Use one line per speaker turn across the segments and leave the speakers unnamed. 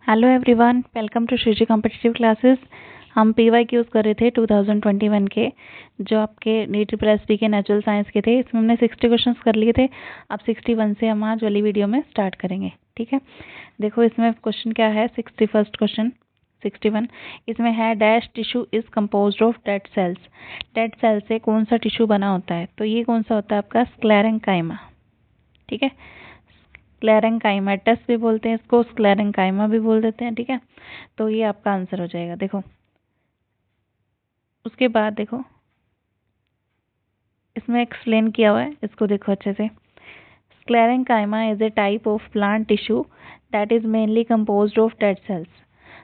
Hello everyone, welcome to Shreeji competitive classes. हम PYQs कर रहे थे 2021 के, जो आपके नीट प्रेस के नेचुरल साइंस के थे। इसमें हमने 60 क्वेश्चंस कर लिए थे। अब 61 से हम आज वाली वीडियो में स्टार्ट करेंगे। ठीक है, देखो इसमें क्वेश्चन क्या है। 61st क्वेश्चन 61 इसमें है, dash tissue is composed of dead cells. Dead cell से कौन सा टिश्यू बना होता है? तो ये कौन सा होता है आपका? स्क्लेरेंकाइमा। ठीक है, स्क्लेरेंकाइमेटस भी बोलते हैं इसको, स्क्लेरेंकाइमा भी बोल देते हैं। ठीक है, तो ये आपका आंसर हो जाएगा। देखो उसके बाद देखो इसमें एक्सप्लेन किया हुआ है, इसको देखो अच्छे से। Sclerenchyma is a type of plant tissue that is mainly composed of dead sales.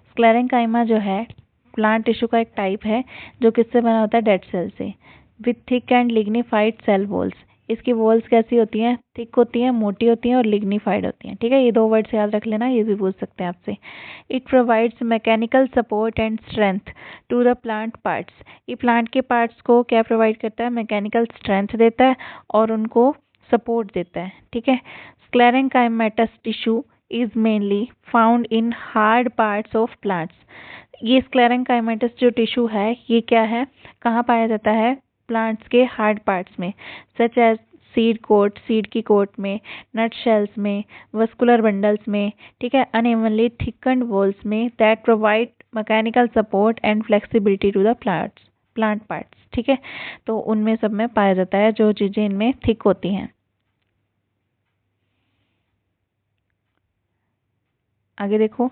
Sclerenchyma जो है प्लांट टिश्यू का एक टाइप है जो किससे बना होता है? डेड सेल से। With thick and lignified cell walls. इसकी वॉल्स कैसी होती हैं? थिक होती हैं, मोटी होती हैं और लिग्निफाइड होती हैं। ठीक है, ये दो वर्ड्स याद रख लेना, ये भी पूछ सकते हैं आपसे। It provides mechanical support and strength to the plant parts. ये प्लांट के पार्ट्स को क्या प्रोवाइड करता है? मैकेनिकल स्ट्रेंथ देता है और उनको सपोर्ट देता है। ठीक है, sclerenchymatous tissue is mainly found in hard parts of plants. ये स्क्लेरेंकाइमेटस जो टिश्यू है ये क्या है, कहाँ पाया जाता है? प्लांट्स के हार्ड पार्ट्स में, such as seed coat, seed की कोट में, नट शेल्स में, वस्कुलर बंडल्स में। ठीक है, अनइवनली थिकन्ड वॉल्स में that provide mechanical support and flexibility to the plant parts. ठीक है, तो उनमें सब में पाया जाता है जो चीजें इनमें थिक होती हैं। आगे देखो,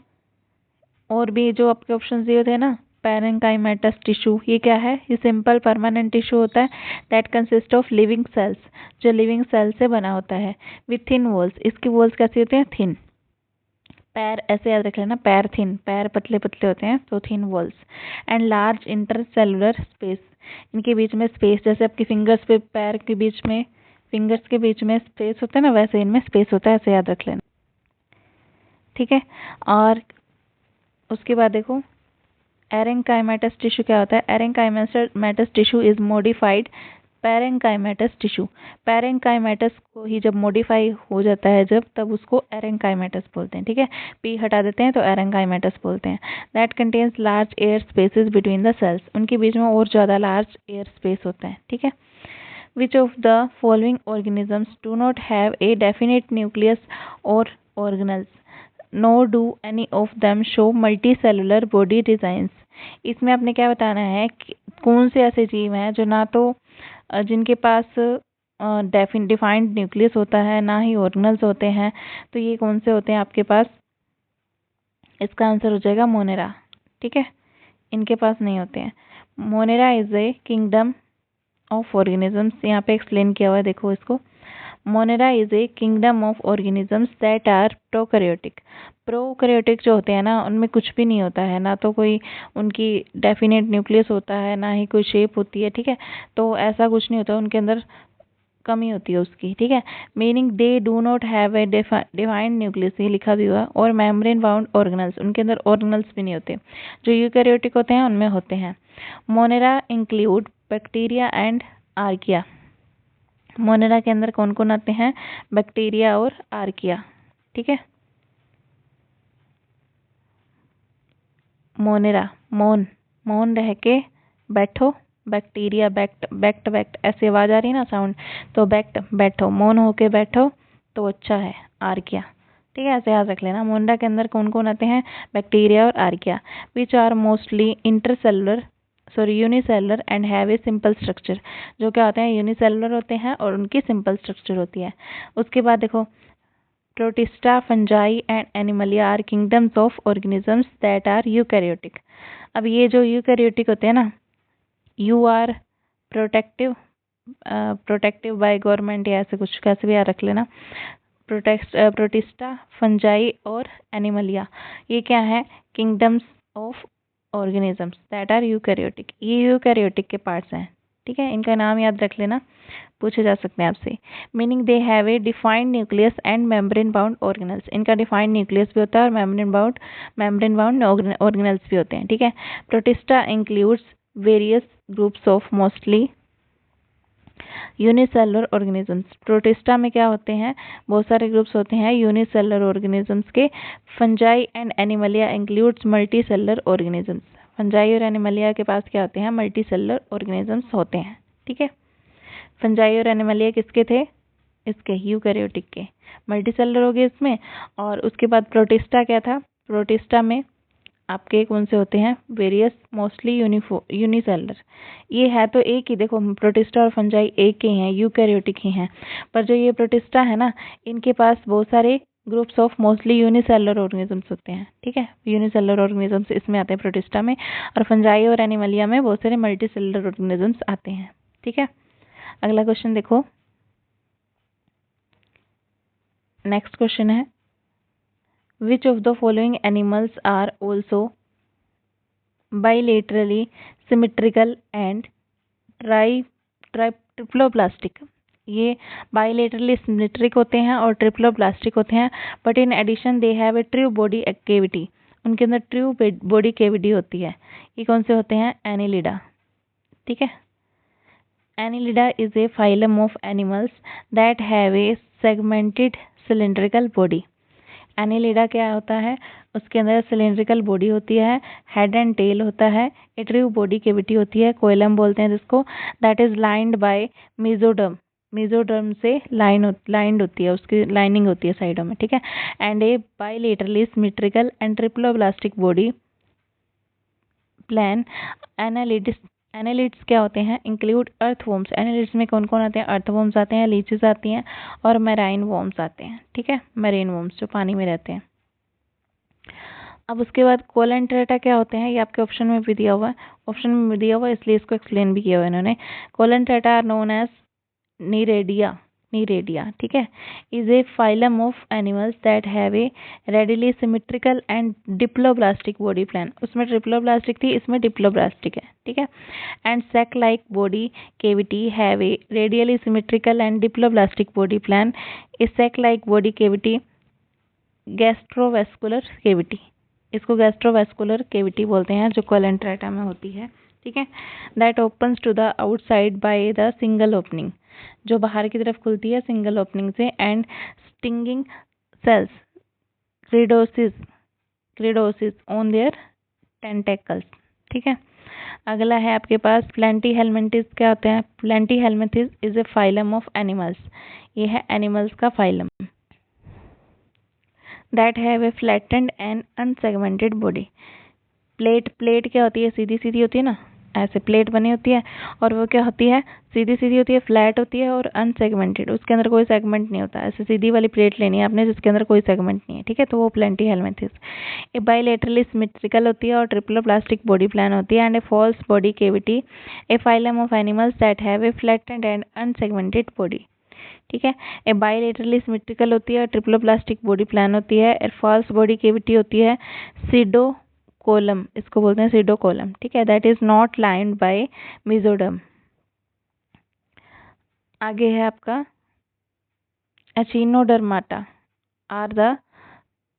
और भी जो आपके ऑप्शन दिए थे ना, पैरेंकाइमेटस टिश्यू, ये क्या है? ये सिंपल परमानेंट टिश्यू होता है that consist of living cells, जो लिविंग सेल से बना होता है। विथ थिन वॉल्स, इसकी वॉल्स कैसी होती हैं? थिन। पैर ऐसे याद रख लेना, पैर थिन, पैर पतले पतले होते हैं, तो thin walls. And large intercellular space, इनके बीच में स्पेस, जैसे आपकी फिंगर्स पे पैर के बीच में, फिंगर्स के बीच में स्पेस होता है ना, वैसे इनमें स्पेस होता है, ऐसे याद रख लेना। ठीक है, और उसके बाद देखो एरेंकाइमेटस टिश्यू क्या होता है? Aerenchymatous tissue is modified parenchymatous tissue. Parenchymatous को ही जब मॉडिफाई हो जाता है जब, तब उसको एरेंकाइमेटस बोलते हैं। ठीक है, पी हटा देते हैं तो एरेंकाइमेटस बोलते हैं। That contains large air spaces between the cells, उनके बीच में और ज़्यादा लार्ज एयर स्पेस होता है। ठीक है, which of the following organisms do not have a definite nucleus or organelles, nor do any of them show multicellular body designs। इसमें आपने क्या बताना है कि कौन से ऐसे जीव हैं जो ना तो जिनके पास डिफाइंड न्यूक्लियस होता है, ना ही ऑर्गेनल्स होते हैं। तो ये कौन से होते हैं आपके पास? इसका आंसर हो जाएगा मोनेरा। ठीक है, इनके पास नहीं होते हैं। Monera is a kingdom of organisms, यहाँ पे एक्सप्लेन किया हुआ है, देखो इसको। Monera is a kingdom of organisms that are prokaryotic. Prokaryotic जो होते हैं ना, उनमें कुछ भी नहीं होता है, ना तो कोई उनकी डेफिनेट न्यूक्लियस होता है, ना ही कोई शेप होती है। ठीक है, तो ऐसा कुछ नहीं होता, उनके अंदर कमी होती है उसकी। ठीक है, meaning they do not have a defined nucleus, ये लिखा भी हुआ। और मेम्ब्रेन बाउंड ऑर्गेनल्स, उनके अंदर ऑर्गेनल्स भी नहीं होते। जो यूकैरियोटिक होते हैं उनमें होते हैं। Monera include bacteria and archaea. Monera के अंदर कौन कौन आते हैं? बैक्टीरिया और आर्किया। ठीक है, मोनेरा, मोन, मोन रह के बैठो, बैक्टीरिया बैक्ट, बैक्ट बैक्ट ऐसे आवाज आ रही है ना साउंड, तो बैक्ट बैठो, मोन होके बैठो तो अच्छा है, आर्किया। ठीक है, ऐसे याद रख लेना। मोनेरा के अंदर कौन कौन आते हैं? बैक्टीरिया और archaea. Which are mostly intercellular, sorry unicellular and have a simple structure. जो क्या होते हैं? यूनिसेलुलर होते हैं और उनकी सिंपल स्ट्रक्चर होती है। उसके बाद देखो, protista, fungi and animalia are kingdoms of organisms that are eukaryotic. अब ये जो यूकैरियोटिक होते हैं ना, you are protective, protective by government या ऐसे कुछ, कैसे भी याद रख लेना। प्रोटिस्टा, फंजाई और एनिमलिया, ये क्या है? Kingdoms of organisms that are eukaryotic. ये यूकैरियोटिक के पार्ट्स हैं। ठीक है, इनका नाम याद रख लेना, पूछे जा सकते हैं आपसे। Meaning they have A defined nucleus and membrane bound organelles, इनका डिफाइंड न्यूक्लियस भी होता है और मेम्ब्रेन बाउंड ऑर्गेनल्स भी होते हैं। ठीक है, protista includes various groups of mostly unicellular organisms, protista में क्या होते हैं, बहुत सारे ग्रुप्स होते हैं यूनिसेलुलर ऑर्गेनिजम्स के। Fungi and Animalia includes multi cellular organisms, fungi और एनिमलिया के पास क्या होते हैं, मल्टी सेलुलर ऑर्गेनिजम्स होते हैं। ठीक है, फंजाई और एनिमलिया किसके थे, इसके यूकैरियोटिक के, मल्टी सेलुलर हो गए इसमें। और उसके बाद प्रोटिस्टा क्या था, प्रोटिस्टा में आपके कौन से होते हैं, वेरियस मोस्टली यूनिसेलुलर। ये है तो एक ही, देखो प्रोटिस्टा और फंजाई एक ही हैं, यूकैरियोटिक ही हैं, पर जो ये प्रोटिस्टा है ना, इनके पास बहुत सारे groups of mostly unicellular organisms होते हैं। ठीक है, यूनिसेलुलर ऑर्गेनिजम्स इसमें आते हैं प्रोटिस्टा में, और फंजाई और एनिमलिया में बहुत सारे मल्टी सेलुलर ऑर्गेनिजम्स आते हैं। ठीक है, अगला क्वेश्चन देखो, नेक्स्ट क्वेश्चन है, Which of the following animals are also bilaterally symmetrical and triploblastic? ये bilaterally symmetric होते हैं और ट्रिप्लोप्लास्टिक होते हैं, but in addition they have a true body cavity, उनके अंदर ट्रू बॉडी कैविटी होती है। ये कौन से होते हैं, एनिलिडा। ठीक है, Annelida is a phylum of animals that have A segmented cylindrical body. Annelida क्या होता है, उसके अंदर सिलिंड्रिकल बॉडी होती है, हेड एंड टेल होता है, ए ट्रू बॉडी कैविटी होती है, कोइलम बोलते हैं जिसको, that is lined by mesoderm, mesoderm से लाइंड होती है, उसकी लाइनिंग होती है साइडों में। ठीक है, and A bilaterally symmetrical and triploblastic body plan. Annelids क्या होते हैं, इंक्लूड अर्थवॉर्म्स, एनालिड्स में कौन कौन आते हैं, अर्थवॉर्म्स आते हैं, लीचेस आती हैं, और मैराइन वॉर्म्स आते हैं। ठीक है, मैरीन वॉर्म्स जो पानी में रहते हैं। अब उसके बाद कोलेंट्रेटा क्या होते हैं, ये आपके ऑप्शन में भी दिया हुआ है, ऑप्शन में भी दिया हुआ है इसलिए इसको एक्सप्लेन भी किया हुआ है इन्होंने। कोलेंट्रेटा आर नोन एज नीरेडिया, नीरेडिया। ठीक है, is a phylum of animals that have A readily symmetrical and diploblastic body plan, उसमें ट्रिप्लोब्लास्टिक थी, इसमें डिप्लोब्लास्टिक है। ठीक है, and sac like body cavity have a radially symmetrical and diploblastic body plan. A sac like body cavity gastrovascular cavity, इसको gastrovascular cavity बोलते हैं, जो कोलेंट्रेटा में होती है। ठीक है, that opens to the outside by the single opening, जो बाहर की तरफ खुलती है सिंगल ओपनिंग से, and stinging cells cnidocytes on their tentacles. ठीक है, अगला है आपके पास प्लेंटीहेल्मिंथिस, क्या होते हैं, platyhelminthes is a phylum of animals, ये है एनिमल्स का phylum, that have a flattened and unsegmented body. Plate क्या होती है, सीधी सीधी होती है ना, ऐसे प्लेट बनी होती है, और वो क्या होती है, सीधी सीधी होती है, फ्लैट होती है और अनसेगमेंटेड, उसके अंदर कोई सेगमेंट नहीं होता। ऐसे सीधी वाली प्लेट लेनी है आपने जिसके अंदर कोई सेगमेंट नहीं है। ठीक है, तो वो प्लेंटीहेल्मिंथिस। ये बाइलेटरली सिमेट्रिकल होती है और ट्रिप्लोप्लास्टिक बॉडी प्लान होती है, and a false body cavity, a phylum of animals that have a flattened and unsegmented body. ठीक है, ए बाइलेटरली सिमेट्रिकल होती है, ट्रिप्लोप्लास्टिक बॉडी प्लान होती है, ए फॉल्स बॉडी कैविटी होती है सीडोकोलम, इसको बोलते हैं सीडोकोलम। ठीक है, that is not lined by mesoderm. आगे है आपका एचिनोडर्माटा, आर द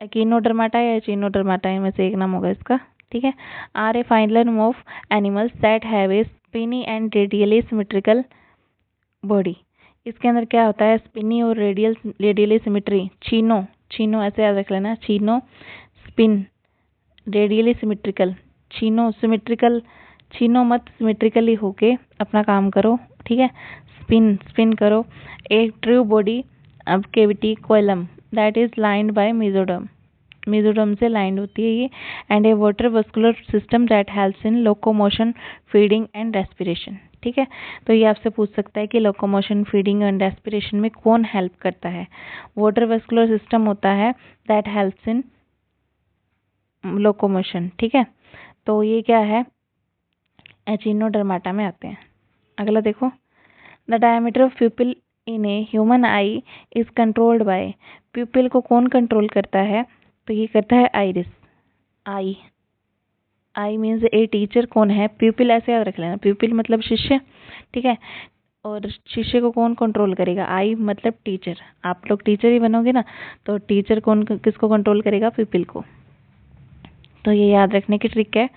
एकिनोडर्माटा या एचिनोडर्माटा, इनमें से एक नाम होगा इसका। ठीक है, are a phylum of animals that have a spiny and radially symmetrical body. इसके अंदर क्या होता है, स्पिनी और रेडियली सिमेट्री, चीनो ऐसे याद रख लेना, चीनो स्पिन रेडियली सिमेट्रिकल, चीनो मत, सिमेट्रिकली होके अपना काम करो। ठीक है, स्पिन करो। एक ट्रू बॉडी अब cavity coelom that is lined by mesoderm से लाइंड होती है ये, and a water vascular system that helps in locomotion, feeding and respiration. ठीक है, तो ये आपसे पूछ सकता है कि लोकोमोशन, फीडिंग एंड रेस्पिरेशन में कौन हेल्प करता है, वाटर वस्कुलर सिस्टम होता है दैट हेल्प्स इन लोकोमोशन। ठीक है, तो ये क्या है, एचिनोडर्माटा में आते हैं। अगला देखो, the diameter of प्यूपिल in a human I is controlled bye, प्यूपिल को कौन कंट्रोल करता है, तो ये करता है iris. I means a teacher, कौन है, प्यूपिल ऐसे याद रख लेना, प्यूपिल मतलब शिष्य। ठीक है, और शिष्य को कौन कंट्रोल करेगा, आई मतलब टीचर, आप लोग टीचर ही बनोगे ना, तो टीचर कौन किसको कंट्रोल करेगा, प्यूपिल को। तो ये याद रखने की ट्रिक है,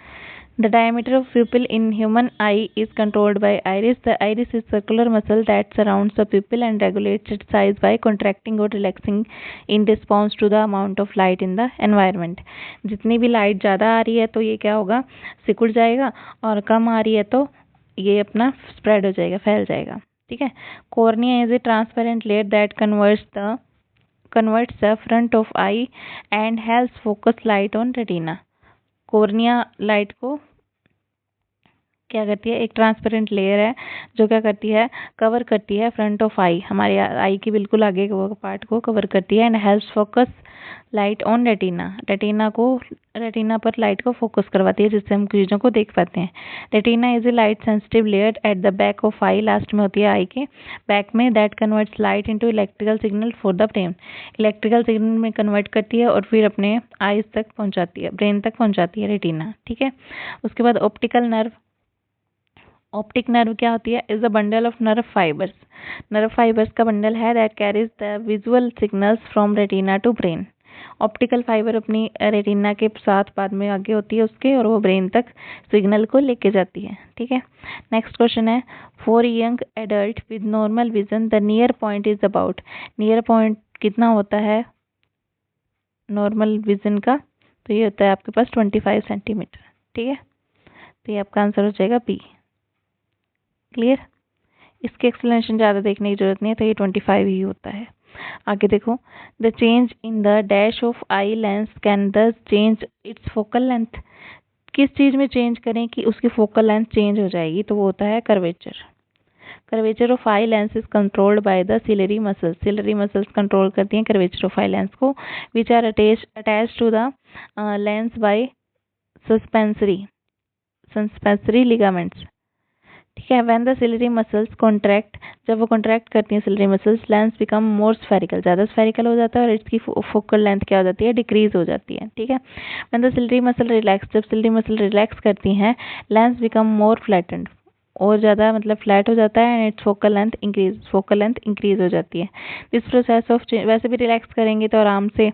The diameter of pupil in human eye is controlled by iris. The iris is circular muscle that surrounds the pupil and regulates its size by contracting or relaxing in response to the amount of light in the environment. जितनी भी light ज़्यादा आ रही है तो ये क्या होगा, सिकुड़ जाएगा, और कम आ रही है तो ये अपना स्प्रेड हो जाएगा, फैल जाएगा. ठीक है. Cornea is a transparent layer that converts the front of eye and helps focus light on retina. Cornea light को क्या करती है, एक ट्रांसपेरेंट लेयर है जो क्या करती है, कवर करती है फ्रंट ऑफ आई, हमारे आई की बिल्कुल आगे वो पार्ट को कवर करती है. And helps focus light on retina. Retina पर लाइट को फोकस करवाती है जिससे हम चीज़ों को देख पाते हैं. Retina is a light sensitive layer at the back of I, last में होती है आई के बैक में, that converts light into electrical signal for the brain. Electrical signal में कन्वर्ट करती है और फिर अपने आईज तक पहुंचाती है, ब्रेन तक पहुंचाती है रेटिना. ठीक है. उसके बाद ऑप्टिकल नर्व. ऑप्टिक नर्व क्या होती है, is the bundle of nerve fibres. Nerve fibres का बंडल है that carries the visual signals from retina to brain. Optical fibre अपनी रेटिना के साथ बाद में आगे होती है उसके, और वो ब्रेन तक सिग्नल को लेके जाती है. ठीक है. नेक्स्ट क्वेश्चन है, for young adult with normal vision the near point is about. Near point कितना होता है नॉर्मल विजन का, तो ये होता है आपके पास 25 सेंटीमीटर. ठीक है. तो ये आपका आंसर हो जाएगा बी. क्लियर. इसके एक्सप्लेनेशन ज़्यादा देखने की जरूरत नहीं है, तो ये 25 ही होता है. आगे देखो, the change in the dash of eye lens can दस चेंज इट्स फोकल लेंथ. किस चीज़ में चेंज करें कि उसकी फोकल लेंथ चेंज हो जाएगी, तो वो होता है curvature. Curvature of eye lens is controlled by the ciliary muscles. Ciliary muscles control करती हैं कर्वेचर ऑफ आई लेंस को, which are attach to the lens by suspensory ligaments. ठीक है. When the ciliary muscles contract, जब वो contract करती हैं ciliary muscles, lens become more spherical, ज़्यादा स्फेरिकल हो जाता है और इसकी फोकल लेंथ क्या हो जाती है, डिक्रीज हो जाती है. ठीक है. When the ciliary muscle relax, जब सिलरी मसल रिलैक्स करती हैं, लेंस बिकम मोर फ्लैटेंड, और ज़्यादा मतलब फ्लैट हो जाता है, and it's focal length increase हो जाती है. दिस प्रोसेस ऑफ, वैसे भी रिलैक्स करेंगे तो आराम से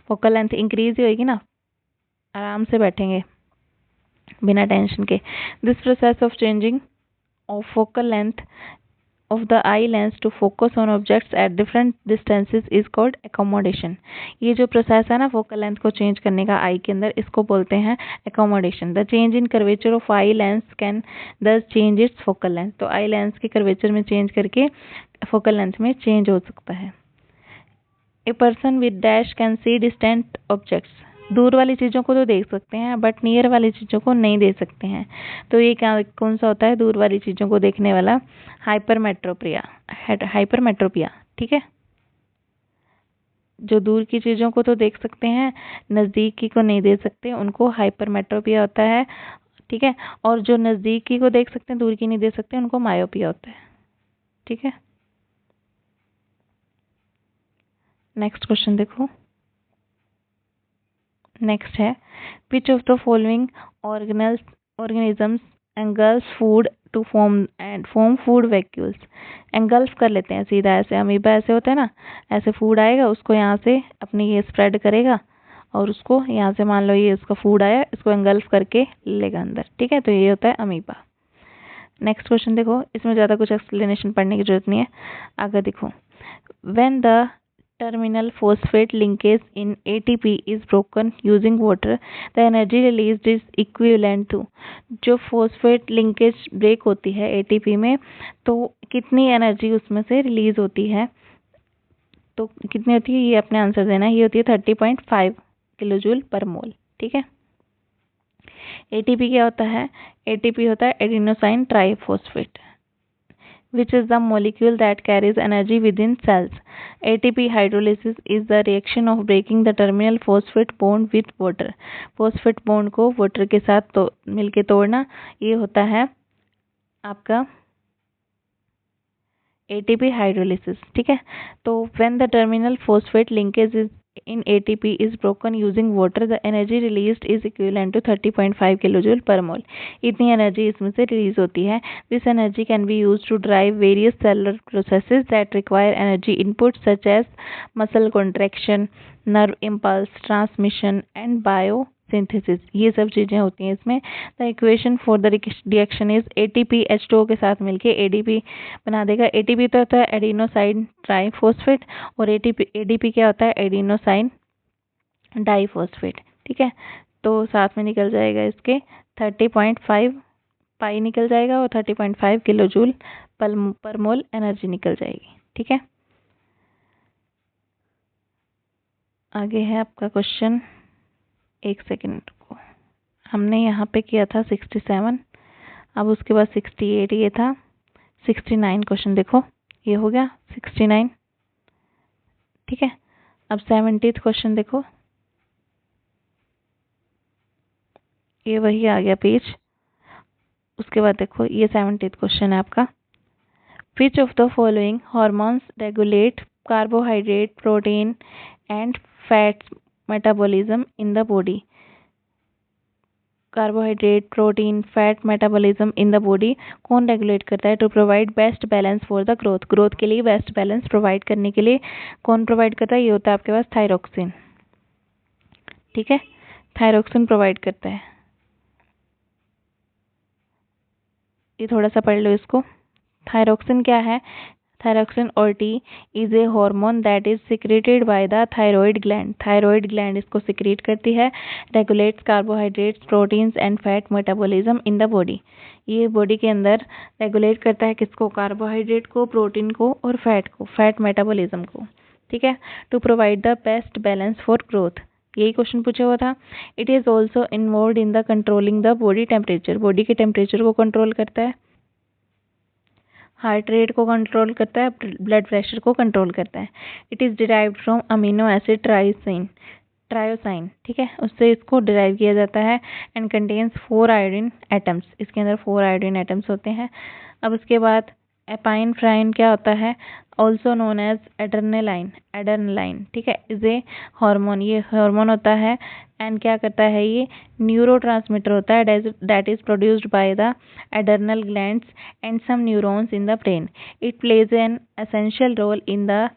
फोकल लेंथ इंक्रीज ही होगी ना, आराम से बैठेंगे बिना टेंशन के. This process of changing of focal length of the eye lens to focus on objects at different distances is called accommodation. ये जो प्रोसेस है ना फोकल लेंथ को चेंज करने का आई के अंदर, इसको बोलते हैं accommodation. The change in curvature of eye lens can thus change its focal length. तो आई लेंस के कर्वेचर में चेंज करके फोकल लेंथ में चेंज हो सकता है. A person with dash can see distant objects. दूर वाली चीज़ों को तो देख सकते हैं बट नियर वाली चीज़ों को नहीं देख सकते हैं. तो ये क्या, कौन सा होता है दूर वाली चीज़ों को देखने वाला, हाइपरमेट्रोपिया. ठीक है. जो दूर की चीज़ों को तो देख सकते हैं, नज़दीकी को नहीं देख सकते, उनको हाइपरमेट्रोपिया होता है. ठीक है. और जो नज़दीकी को देख सकते हैं, दूर की नहीं देख सकते, उनको मायोपिया होता है. ठीक है. नेक्स्ट क्वेश्चन देखो. नेक्स्ट है, which of the following organisms engulf food to form food vacuoles. Engulf कर लेते हैं सीधा, ऐसे अमीबा ऐसे होता है ना, ऐसे फूड आएगा, उसको यहाँ से अपनी ये स्प्रेड करेगा और उसको यहाँ से, मान लो ये उसका फूड आया, इसको एंगल्फ करके लेगा अंदर. ठीक है. तो ये होता है अमीबा. नेक्स्ट क्वेश्चन देखो, इसमें ज़्यादा कुछ एक्सप्लेनेशन पढ़ने की जरूरत नहीं है. आगे देखो, when the terminal phosphate linkage in ATP is broken using water, the energy released is equivalent to. जो phosphate linkage break होती है ATP में, तो कितनी एनर्जी उसमें से रिलीज होती है, तो कितनी होती है, ये अपने आंसर देना है. ये होती है 30.5 किलोजूल पर मोल. ठीक है. ATP क्या होता है, ATP होता है adenosine triphosphate, which is the molecule that carries energy within cells. ATP hydrolysis is the reaction of breaking the terminal phosphate bond with water. phosphate bond को water के साथ तो मिलके तोड़ना, ये होता है आपका ATP hydrolysis. ठीक है. तो when the terminal phosphate linkage is in ATP is broken using water, the energy released is equivalent to 30.5 kilojoule per mole. इतनी एनर्जी इसमें से रिलीज होती है. This energy can be used to drive various cellular processes that require energy input such as muscle contraction, nerve impulse transmission and synthesis, ये सब चीज़ें होती हैं इसमें। The equation for the reaction is ATP H2O के साथ मिलके ADP बना देगा। ATP तो होता है एडिनोसाइन ट्राइफॉस्फेट और ADP क्या होता है, एडिनोसाइन डाइफॉस्फेट। ठीक है, तो साथ में निकल जाएगा इसके 30.5 पाई निकल जाएगा और 30.5 किलो जूल पर मोल एनर्जी निकल जाएगी। ठीक है, आगे है आपका क्वेश्चन, एक सेकेंड को, हमने यहाँ पे किया था 67, अब उसके बाद 68 ये था, 69 क्वेश्चन देखो ये हो गया 69। ठीक है, अब 70th क्वेश्चन देखो, ये वही आ गया पेज। उसके बाद देखो ये 70th क्वेश्चन है आपका, which of the following hormones regulate carbohydrate protein and fats metabolism in the body. Carbohydrate protein fat metabolism in the body कौन रेगुलेट करता है, to provide best balance for the growth, growth के लिए best balance provide करने के लिए कौन provide करता है, ये होता है आपके पास थायरोक्सिन। ठीक है, थायरोक्सिन प्रोवाइड करता है, ये थोड़ा सा पढ़ लो इसको। थायरोक्सिन क्या है, थायरोक्सिन और T is a hormone that is secreted by the thyroid gland, thyroid gland इसको सिक्रेट करती है। Regulates carbohydrates proteins and fat metabolism in the body, ये बॉडी के अंदर रेगुलेट करता है किसको, कार्बोहाइड्रेट को, प्रोटीन को और फैट को, फैट मेटाबॉलिज्म को। ठीक है, to provide the best balance for growth, यही क्वेश्चन पूछा हुआ था। It is also involve in the controlling the body temperature, body के टेम्परेचर को कंट्रोल करता है, हार्ट रेट को कंट्रोल करता है, ब्लड प्रेशर को कंट्रोल करता है। It is derived from amino acid tyrosine. ठीक है, उससे इसको डिराइव किया जाता है। एंड कंटेन्स 4 आयोडीन एटम्स, इसके अंदर 4 आयोडीन एटम्स होते हैं। अब उसके बाद एपाइन फ्राइन क्या होता है, ऑल्सो नोन एज एड्रेनलाइन। ठीक है, इज ए हार्मोन, ये हार्मोन होता है। एंड क्या करता है, ये न्यूरोट्रांसमीटर होता है that is produced by the adrenal glands and some neurons in the brain. It plays an essential role in the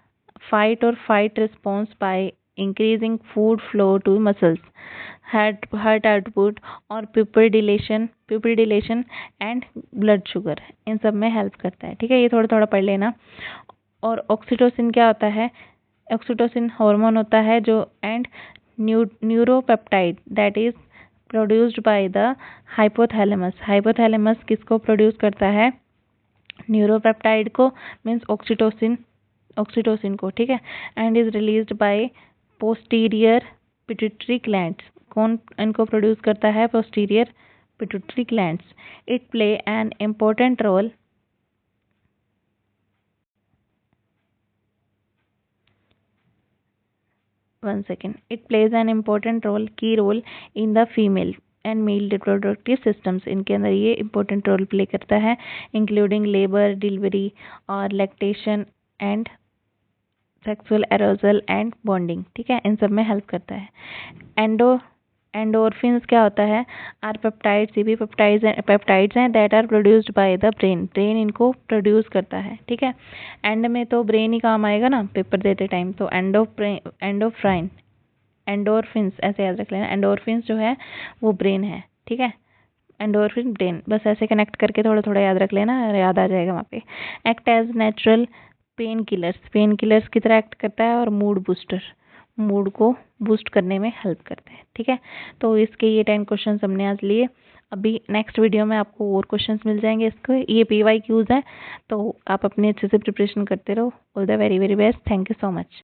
fight or flight response by increasing food flow to muscles, heart output और pupil dilation and blood sugar, इन सब में help करता है। ठीक है, ये थोड़ा थोड़ा पढ़ लेना। और ऑक्सीटोसिन क्या होता है, ऑक्सीटोसिन हार्मोन होता है जो and neuropeptide that is produced by the hypothalamus, hypothalamus किसको प्रोड्यूस करता है, न्यूरोपेप्टाइड को, मीन्स ऑक्सीटोसिन को। ठीक है, and is released by posterior pituitary glands, कौन इनको प्रोड्यूस करता है, posterior pituitary glands. It play an important role it plays an important role, key role in the female and male reproductive systems, इनके अंदर ये important role play करता है, including labor, delivery और lactation and sexual aerogel and bonding. ठीक है, इन सब में हेल्प करता है। एंडोर्फिन्स क्या होता है, आर पेप्टाइड्स, ये भी पेप्टाइड्स हैं that are produced by the brain, brain इनको प्रोड्यूस करता है। ठीक है, एंड में तो ब्रेन ही काम आएगा ना पेपर देते टाइम, तो एंडोर्फिन्स ऐसे याद रख लेना, एंडोर्फिन्स जो है वो ब्रेन है। ठीक है, एंडोर्फिन ब्रेन, बस ऐसे कनेक्ट करके थोड़ा थोड़ा याद रख लेना, याद आ जाएगा वहाँ पे। Act as natural pain killers की तरह एक्ट करता है और मूड को बूस्ट करने में हेल्प करते हैं। ठीक है, तो इसके ये 10 क्वेश्चन हमने आज लिए। अभी नेक्स्ट वीडियो में आपको और क्वेश्चंस मिल जाएंगे, इसको ये PYQs है, तो आप अपने अच्छे से प्रिपरेशन करते रहो। All the very very best, thank you so much.